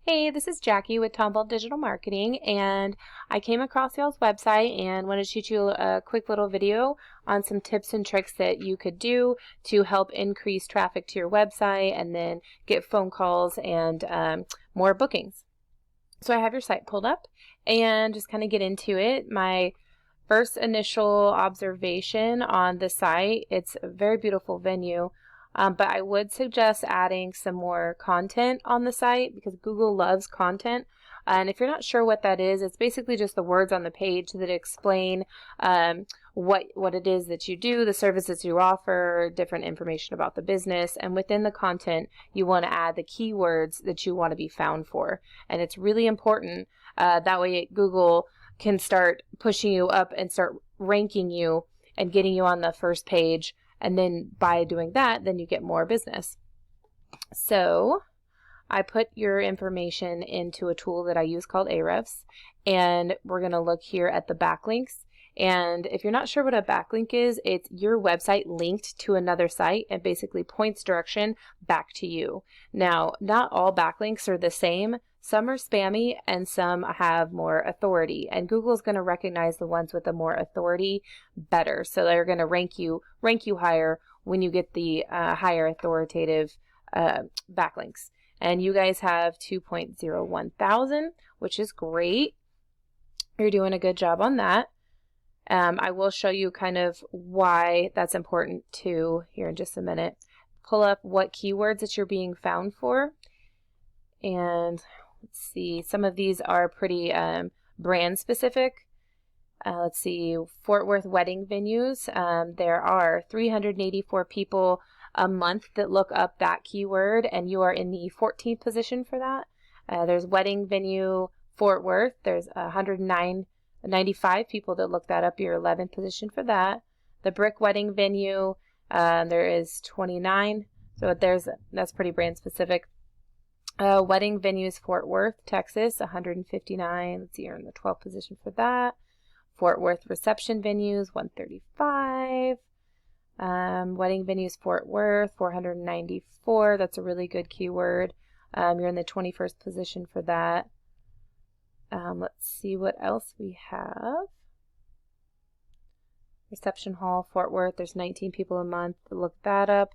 Hey, this is Jackie with Tomball Digital Marketing, and I came across y'all's website and wanted to shoot you a quick little video on some tips and tricks that you could do to help increase traffic to your website and then get phone calls and more bookings. So I have your site pulled up and just kind of get into it. My first initial observation on the site, it's a very beautiful venue. But I would suggest adding some more content on the site because Google loves content. And if you're not sure what that is, it's basically just the words on the page that explain what it is that you do, the services you offer, different information about the business. And within the content, you want to add the keywords that you want to be found for. And it's really important. That way Google can start pushing you up and start ranking you and getting you on the first page. And then by doing that, then you get more business. So I put your information into a tool that I use called Ahrefs, and we're going to look here at the backlinks. And if you're not sure what a backlink is, it's your website linked to another site and basically points direction back to you. Now, not all backlinks are the same. Some are spammy and some have more authority, and Google's going to recognize the ones with the more authority better. So they're going to rank you higher when you get the higher authoritative backlinks. And you guys have 2.01 thousand, which is great. You're doing a good job on that. I will show you kind of why that's important too here in just a minute. Pull up what keywords that you're being found for. And let's see, some of these are pretty brand specific. Let's see, Fort Worth wedding venues. There are 384 people a month that look up that keyword, and you are in the 14th position for that. There's wedding venue Fort Worth. There's 195 people that look that up. You're 11th position for that. The Brik wedding venue, there is 29. So that's pretty brand specific. Wedding venues Fort Worth, Texas, 159. Let's see, you're in the 12th position for that. Fort Worth reception venues, 135. Wedding venues Fort Worth, 494. That's a really good keyword. You're in the 21st position for that. Let's see what else we have. Reception hall, Fort Worth. There's 19 people a month. Look that up.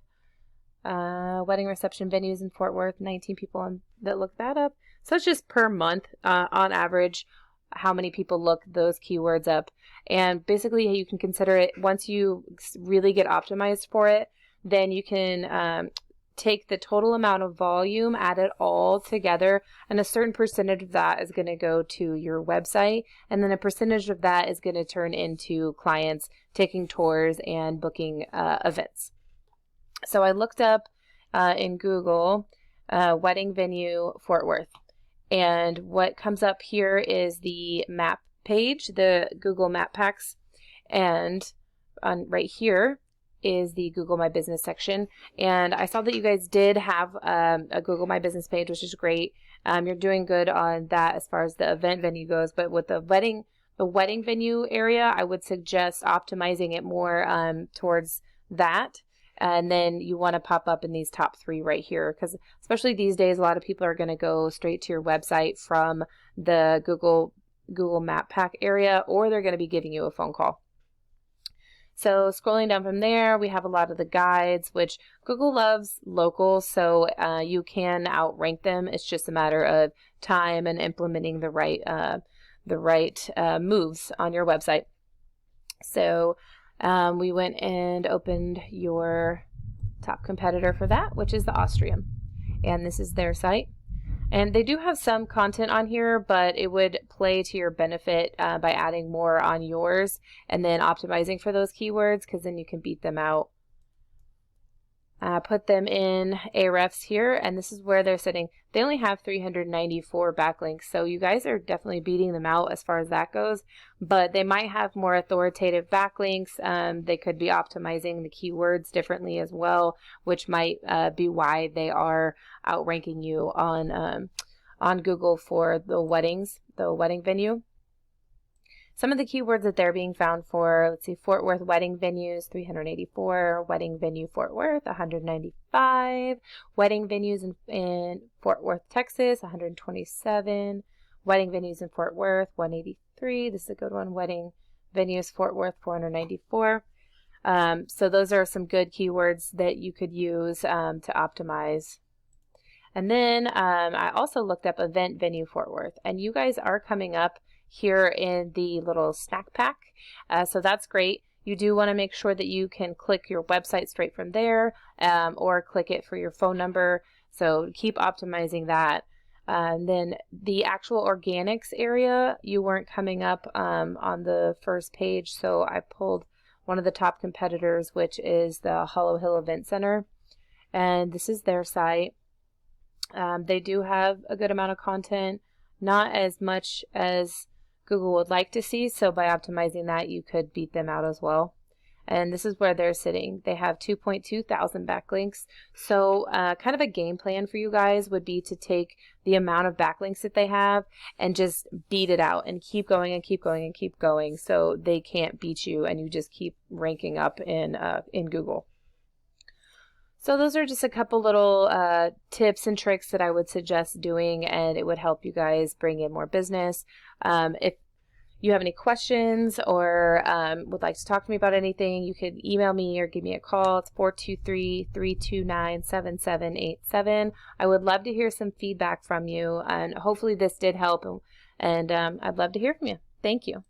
Wedding reception venues in Fort Worth, 19 people that look that up. So it's just per month, on average, how many people look those keywords up. And basically you can consider it, once you really get optimized for it, then you can take the total amount of volume, add it all together, and a certain percentage of that is going to go to your website, and then a percentage of that is going to turn into clients taking tours and booking events. So I looked up in Google wedding venue Fort Worth, and what comes up here is the map page, the Google Map Packs, and right here is the Google My Business section. And I saw that you guys did have a Google My Business page, which is great. You're doing good on that as far as the event venue goes, but with the wedding venue area, I would suggest optimizing it more towards that. And then you want to pop up in these top 3 right here, because especially these days, a lot of people are going to go straight to your website from the Google Map Pack area, or they're going to be giving you a phone call. So scrolling down from there, we have a lot of the guides, which Google loves local, so you can outrank them. It's just a matter of time and implementing the right moves on your website. So we went and opened your top competitor for that, which is the Austrium. And this is their site. And they do have some content on here, but it would play to your benefit by adding more on yours and then optimizing for those keywords, because then you can beat them out. Put them in Ahrefs here, and this is where they're sitting. They only have 394 backlinks, so you guys are definitely beating them out as far as that goes, but they might have more authoritative backlinks. They could be optimizing the keywords differently as well, which might be why they are outranking you on Google for the wedding venue. Some of the keywords that they're being found for, let's see, Fort Worth wedding venues, 384, wedding venue Fort Worth, 195, wedding venues in Fort Worth, Texas, 127, wedding venues in Fort Worth, 183. This is a good one. Wedding venues Fort Worth, 494. So those are some good keywords that you could use to optimize. And then I also looked up event venue Fort Worth, and you guys are coming up here in the little snack pack. So that's great. You do want to make sure that you can click your website straight from there or click it for your phone number. So keep optimizing that. Then the actual organics area, you weren't coming up on the first page. So I pulled one of the top competitors, which is the Hollow Hill Event Center. And this is their site. They do have a good amount of content, not as much as Google would like to see, so by optimizing that, you could beat them out as well. And this is where they're sitting. They have 2.2 thousand backlinks. So kind of a game plan for you guys would be to take the amount of backlinks that they have and just beat it out and keep going and keep going and keep going so they can't beat you and you just keep ranking up in Google. So those are just a couple little tips and tricks that I would suggest doing, and it would help you guys bring in more business. If you have any questions or would like to talk to me about anything, you could email me or give me a call. It's 423-329-7787. I would love to hear some feedback from you, and hopefully this did help, and I'd love to hear from you. Thank you.